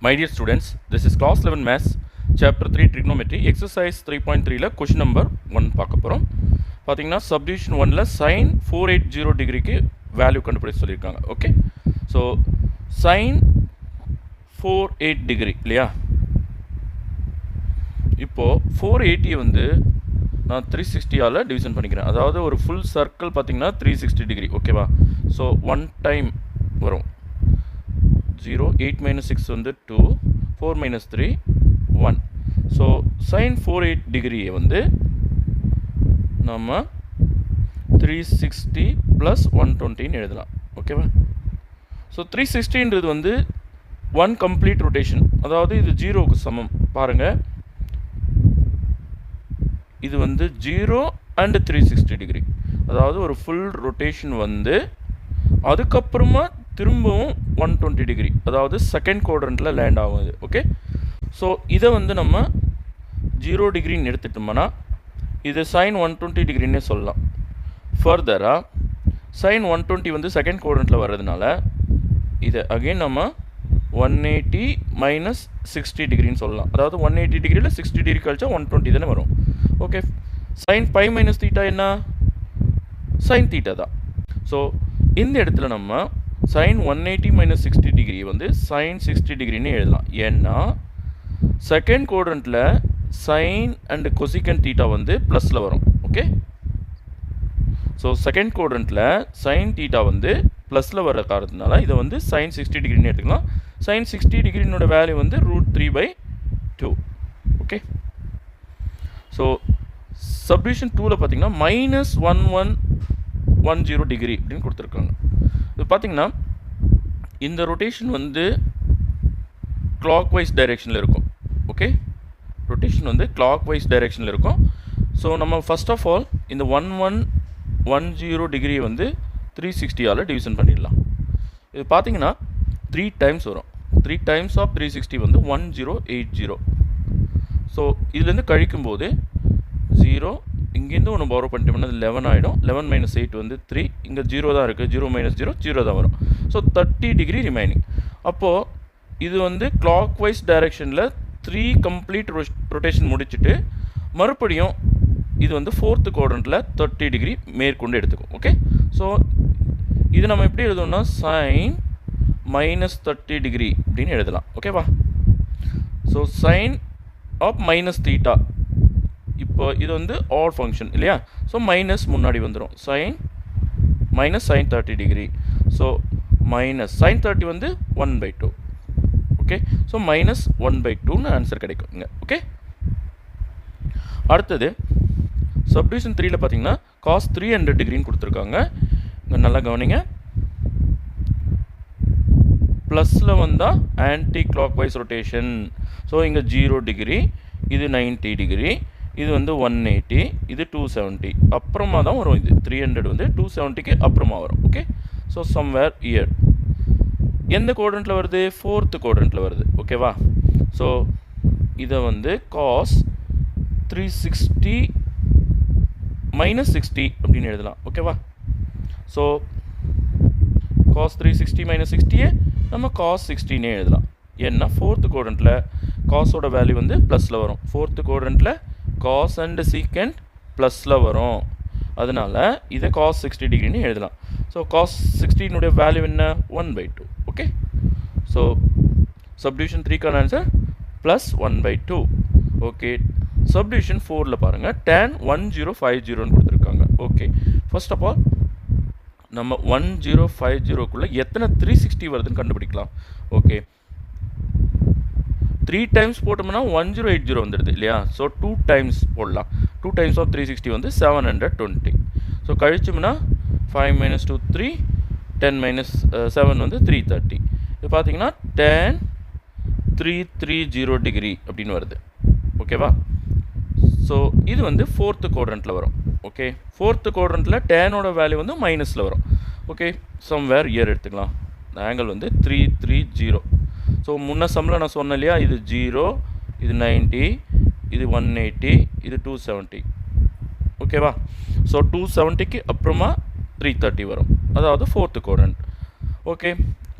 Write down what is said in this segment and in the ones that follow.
My dear students, this is class 11 maths, chapter 3 trigonometry, exercise 3.3 ல question number 1 பார்க்க போகிறோம். பார்த்தீங்கன்னா subdivision 1ல sin 480 டிகிரிக்கு வேல்யூ கண்டுபிடிச்சு சொல்லியிருக்காங்க. ஓகே, ஸோ sin 48 டிகிரி இல்லையா? இப்போது 480 வந்து நான் 360ஆல் டிவிஷன் பண்ணிக்கிறேன். அதாவது ஒரு ஃபுல் சர்க்கிள் பார்த்தீங்கன்னா 360 டிகிரி. ஓகேவா? ஸோ ஒன் டைம் வரும் 0, 8 minus 6 வந்து 2, 4 minus 3, 1. ஸோ sin 48 டிகிரியை வந்து நம்ம 360 ப்ளஸ் 120ன்னு எழுதலாம். ஓகேவா? ஸோ 360ன்றது வந்து ஒன் கம்ப்ளீட் ரொட்டேஷன், அதாவது இது 0க்கு சமம். பாருங்கள், இது வந்து 0 அண்ட் 360 டிகிரி, அதாவது ஒரு ஃபுல் ரொட்டேஷன் வந்து அதுக்கப்புறமா திரும்பவும் 120 டிகிரி, அதாவது செகண்ட் குவாட்ரண்ட்டில் லேண்ட் ஆகுது. ஓகே, ஸோ இதை வந்து நம்ம 0 டிகிரின்னு எடுத்துட்டோம்னா இது sin 120 டிகிரின்னே சொல்லலாம். ஃபர்தராக sin 120 வந்து செகண்ட் குவாட்ரண்ட்டில் வர்றதுனால இதை அகெயின் நம்ம 180 மைனஸ் 60 டிகிரின்னு சொல்லலாம். அதாவது 180 டிகிரியில் 60 டிகிரி கழிச்சா 120 தானே வரும். Okay, sin pi minus theta என்ன? sin தீட்டா தான். ஸோ இந்த இடத்துல நம்ம sin 180 மைனஸ் 60 டிகிரி வந்து sin 60 டிகிரின்னு எழுதலாம். ஏன்னா செகண்ட் குவாட்ரண்ட்டில் sin அண்ட் கொசிகன் தீட்டா வந்து ப்ளஸில் வரும். ஓகே, ஸோ செகண்ட் குவாட்ரண்ட்டில் sin தீட்டா வந்து ப்ளஸில் வர காரணத்தினால இதை வந்து sin 60 டிகிரின்னு எடுத்துக்கலாம். sin 60 டிகிரினோட வேல்யூ வந்து √3/2. ஓகே, ஸோ சப்டிவிஷன் 2ல் பார்த்தீங்கன்னா -1110 டிகிரி அப்படின்னு கொடுத்துருக்காங்க. இது பார்த்தீங்கன்னா இந்த ரொட்டேஷன் வந்து கிளாக் வைஸ் டைரெக்ஷனில் இருக்கும். ஓகே, ரொட்டேஷன் வந்து கிளாக் வைஸ் டைரெக்ஷனில் இருக்கும். ஸோ நம்ம ஃபஸ்ட் ஆஃப் ஆல் இந்த 1110 டிகிரியை வந்து 360ஆல் டிவிஷன் பண்ணிடலாம். இது பார்த்தீங்கன்னா 3 டைம்ஸ் வரும். 3 டைம்ஸ் ஆஃப் 360 வந்து 1080. ஸோ இதுலேருந்து கழிக்கும்போது 0, இங்கேருந்து ஒன்று borrow பண்ணிட்டோம்னா 11 ஆகிடும். 11 மைனஸ் 8 வந்து 3, இங்கே 0 தான் இருக்குது. 0 மைனஸ் 0 0 தான் வரும். So 30 degree remaining. அப்போது இது வந்து கிளாக் வைஸ் டைரெக்ஷனில் 3 கம்ப்ளீட் ரொட்டேஷன் முடிச்சுட்டு மறுபடியும் இது வந்து ஃபோர்த்து குவாட்ரண்ட்டில் 30 டிகிரி மேற்கொண்டு எடுத்துக்கும். ஓகே, ஸோ இது நம்ம எப்படி எழுதணும்னா sin -30 டிகிரி அப்படின்னு எழுதலாம். ஓகேவா? So sin of minus theta, இப்போ இது வந்து ஆட் ஃபங்க்ஷன் இல்லையா? ஸோ மைனஸ் முன்னாடி வந்துடும். sin 30 degree. So minus sin 30 வந்து 1/2. ஓகே, ஸோ -1/2ன்னு ஆன்சர் கிடைக்கும் இங்கே. ஓகே, அடுத்தது சப்டிவிஷன் 3ல் பார்த்தீங்கன்னா cos 300 டிகிரின்னு கொடுத்துருக்காங்க. இங்கே நல்லா கவனிங்க. ப்ளஸில் வந்தால் anti clockwise rotation. So இங்கே 0 டிகிரி, இது 90 டிகிரி, இது வந்து 180, இது 270. அப்புறமா தான் வரும். இது 300 வந்து 270க்கு அப்புறமா வரும். ஓகே, ஸோ சம்வேர் இயர் எந்த குவாட்ரண்ட்டில் வருது? ஃபோர்த்து குவாட்ரண்ட்டில் வருது. ஓகேவா? ஸோ இதை வந்து cos 360 -60 அப்படின்னு எழுதலாம். ஓகேவா? ஸோ cos 360 -60 நம்ம cos 16 எழுதலாம். ஏன்னா ஃபோர்த்து குவாட்ரண்ட்டில் காஸோட வேல்யூ வந்து ப்ளஸில் வரும். ஃபோர்த்து குவாட்ரண்ட்டில் cos அண்ட் சீக்கண்ட் ப்ளஸில் வரும். அதனால் இதை cos 60 டிகிரின்னு எழுதலாம். ஸோ cos 16 வேல்யூ என்ன? 1/2. ஓகே, ஸோ சப்டிவிஷன் 3க்கான ஆன்சர் +1/2. ஓகே, சப்டிவிஷன் 4ல் பாருங்கள் tan 1050ன்னு கொடுத்துருக்காங்க. ஓகே, ஃபர்ஸ்ட் ஆஃப் ஆல் நம்ம 1050க்குள்ளே எத்தனை 360 வருதுன்னு கண்டுபிடிக்கலாம். ஓகே, 3 டைம்ஸ் போட்டோம்னா 1080 வந்துடுது இல்லையா? ஸோ 2 டைம்ஸ் போடலாம். 2 டைம்ஸ் ஆஃப் 360 வந்து 720. ஸோ கழிச்சோம்னா 5 - 2 3, 10 - 7 வந்து 330. இது பார்த்தீங்கன்னா tan 330 டிகிரி அப்படின்னு வருது. ஓகேவா? ஸோ இது வந்து ஃபோர்த்து குவாட்ரண்ட்டில் வரும். ஓகே, ஃபோர்த்து குவாட்ரண்ட்டில் டேனோட வேல்யூ வந்து மைனஸில் வரும். ஓகே, சம்வேர் இயர் எடுத்துக்கலாம். இந்த ஆங்கிள் வந்து 330. ஸோ முன்ன சம்மில் நான் சொன்னேன் இல்லையா? இது 0, இது 90, இது 180, இது 270. ஓகேவா? ஸோ 270க்கு அப்புறமா 330 வரும், அதாவது ஃபோர்த்து குவாட்ரண்ட். ஓகே,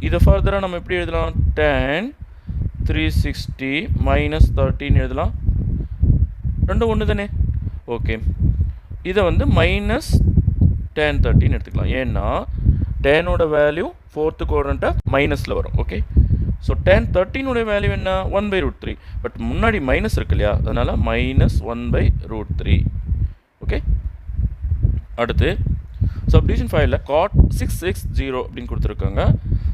இதை ஃபர்தராக நம்ம எப்படி எழுதலாம்? tan 360 மைனஸ் 13 எழுதலாம். ரெண்டும் ஒன்று தானே? ஓகே, இதை வந்து மைனஸ் tan 13 எடுத்துக்கலாம். ஏன்னா டேனோட வேல்யூ ஃபோர்த்து குவாட்ரண்ட்டாக மைனஸில் வரும். ஓகே, ஸோ tan 13 வேல்யூ என்ன? 1/√3. பட் முன்னாடி மைனஸ் இருக்கு இல்லையா, அதனால் மைனஸ் 1/√3. ஓகே, அடுத்து சப்டிவிஷன் ஃபைலில் cot 660 அப்படின்னு கொடுத்துருக்காங்க.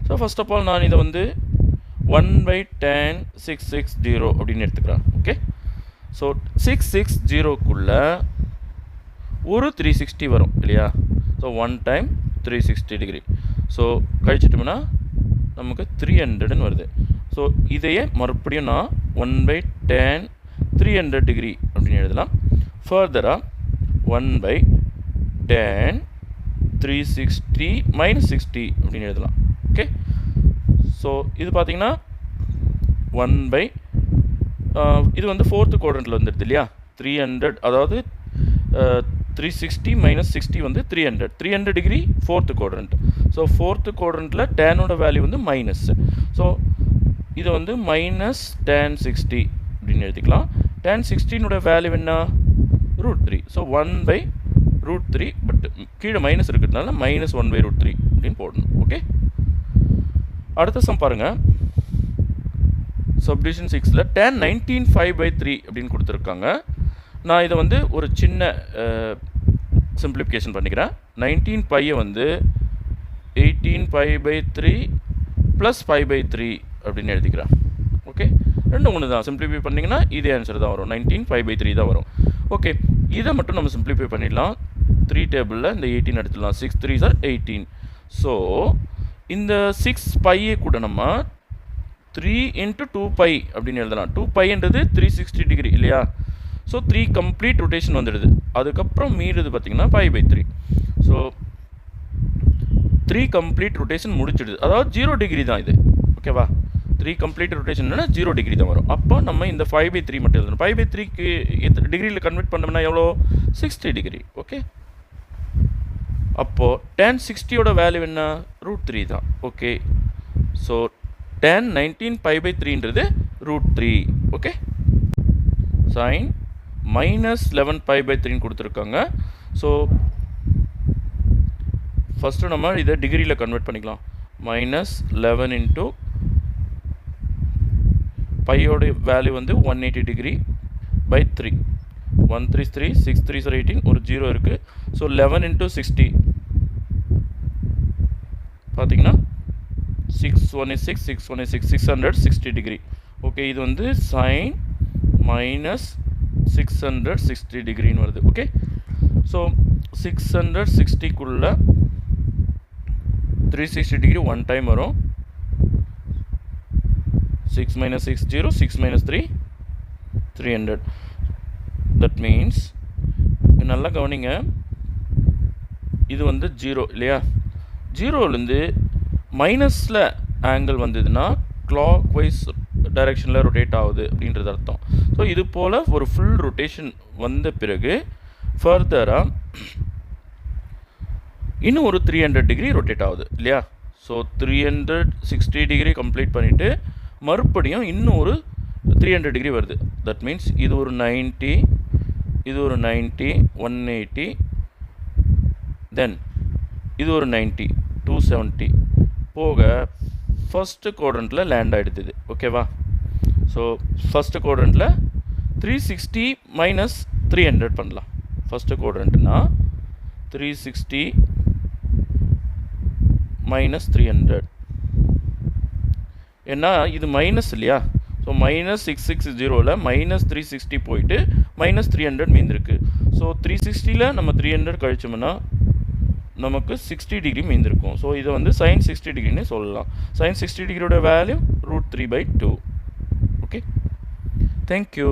ஸோ ஃபர்ஸ்ட் ஆஃப் ஆல் நான் இதை வந்து 1/tan 660 அப்படின்னு எடுத்துக்கிறேன். ஓகே, ஸோ 660க்குள்ளே ஒரு 360 வரும் இல்லையா? So 1 time 360 degree. ஸோ கழிச்சிட்டோம்னா நமக்கு 300ன்னு வருது. ஸோ இதையே மறுபடியும் நான் 1/tan 300 டிகிரி அப்படின்னு எழுதலாம். ஃபர்தராக 1/tan 360 மைனஸ் 60 அப்படின்னு எழுதலாம். ஓகே, ஸோ இது பார்த்தீங்கன்னா இது வந்து ஃபோர்த்து குவாட்ரண்ட்டில் வந்துடுது இல்லையா? 300, அதாவது 360 மைனஸ் 60 வந்து 300 degree fourth quadrant. So fourth குவாட்ரண்ட்டில் டேனோட வேல்யூ வந்து மைனஸ். ஸோ இதை வந்து மைனஸ் tan 60 அப்படின்னு எழுதிக்கலாம். tan 60 வேல்யூ என்ன? √3. ஸோ 1/√3, பட் கீழே மைனஸ் இருக்கிறதுனால மைனஸ் 1/√3 அப்படின்னு போடணும். ஓகே, அடுத்த சம் பாருங்கள். சப்டிவிஷன் 6ல் tan 19 5/3 அப்படின்னு கொடுத்துருக்காங்க. நான் இதை வந்து ஒரு சின்ன சிம்பிளிஃபிகேஷன் பண்ணிக்கிறேன். 19 பையை வந்து 18 π/3 ப்ளஸ் 5/3 அப்படின்னு எழுதிக்கிறேன். ஓகே, ரெண்டும் ஒன்று தான். சிம்பிளிஃபை பண்ணிங்கன்னா இதே ஆன்சர் தான் வரும். 19 5/3 தான் வரும். ஓகே, இதை மட்டும் நம்ம சிம்பிளிஃபை பண்ணிடலாம். 3 டேபிளில் இந்த 18 எடுத்துடலாம். 6 3s are 18. ஸோ இந்த 6 பையை கூட நம்ம 3 × 2π அப்படின்னு எழுதலாம். 2πன்றது 360 டிகிரி இல்லையா? ஸோ 3 கம்ப்ளீட் ரொட்டேஷன் வந்துடுது. அதுக்கப்புறம் மீறுது பார்த்திங்கன்னா 5/3. ஸோ 3 கம்ப்ளீட் ரொட்டேஷன் முடிச்சிடுது. அதாவது 0 டிகிரி தான் இது. ஓகேவா? 3 கம்ப்ளீட் ரொட்டேஷன்னா 0 டிகிரி தான் வரும். அப்போ நம்ம இந்த 5/3 மட்டும் எழுதணும். 5/3க்கு டிகிரியில் கன்வெர்ட் பண்ணோம்னா எவ்வளோ? 60 டிகிரி. ஓகே, அப்போது tan 60 வேல்யூ என்ன? √3 தான். ஓகே, ஸோ tan 19 π/3ன்றது √3. ஓகே, சைன் மைனஸ் 11 π/3 கொடுத்துருக்காங்க. ஸோ ஃபஸ்ட்டு நம்ம இதை டிகிரியில் கன்வெர்ட் பண்ணிக்கலாம். மைனஸ் 11 × பையோட வேல்யூ வந்து 180 டிகிரி பை 3. 1 3 3 6 3s are 18, ஒரு 0 இருக்குது. ஸோ 11 × 60 பார்த்தீங்கன்னா 6 1 is 6 6 1 is 6 660 டிகிரி. ஓகே, இது வந்து சைன் மைனஸ் 660 டிகிரின்னு வருது. ஓகே, ஸோ 660க்குள்ளே 360 டிகிரி 1 டைம் வரும். 6 minus 6 0, 6 minus 3 300. தட் மீன்ஸ் நல்லா கவனிங்க, இது வந்து 0 இல்லையா? 0லேருந்து மைனஸில் ஆங்கிள் வந்ததுன்னா கிளாக் வைஸ் டைரெக்ஷனில் ரொட்டேட் ஆகுது அப்படின்றது அர்த்தம். ஸோ இது போல் ஒரு ஃபுல் ரொட்டேஷன் வந்த பிறகு ஃபர்தராக இன்னும் ஒரு 300 டிகிரி ரொட்டேட் ஆகுது இல்லையா? ஸோ 360 டிகிரி கம்ப்ளீட் பண்ணிவிட்டு மறுபடியும் இன்னும் ஒரு 300 டிகிரி வருது. தட் மீன்ஸ் இது ஒரு 90, இது ஒரு 90, 180, தென் இது ஒரு 90, 270 போக ஃபஸ்ட்டு குவாட்ரண்ட்டில் லேண்ட் ஆகிடுது. ஓகேவா? ஸோ ஃபஸ்ட்டு குவாட்ரண்ட்டில் 360 மைனஸ் 300 பண்ணலாம். ஃபஸ்ட்டு குவாட்ரண்ட்னா 360 மைனஸ் 300. ஏன்னா இது மைனஸ் இல்லையா? ஸோ மைனஸ் 660ல் மைனஸ் 360 போயிட்டு மைனஸ் 300 மீந்திருக்கு. ஸோ 360ல் நம்ம 300 கழிச்சோம்னா நமக்கு 60 டிகிரி மீந்திருக்கும். ஸோ இதை வந்து sin 60 டிகிரின்னு சொல்லலாம். sin 60 டிகிரியோட வேல்யூ √3/2. Okay, thank you.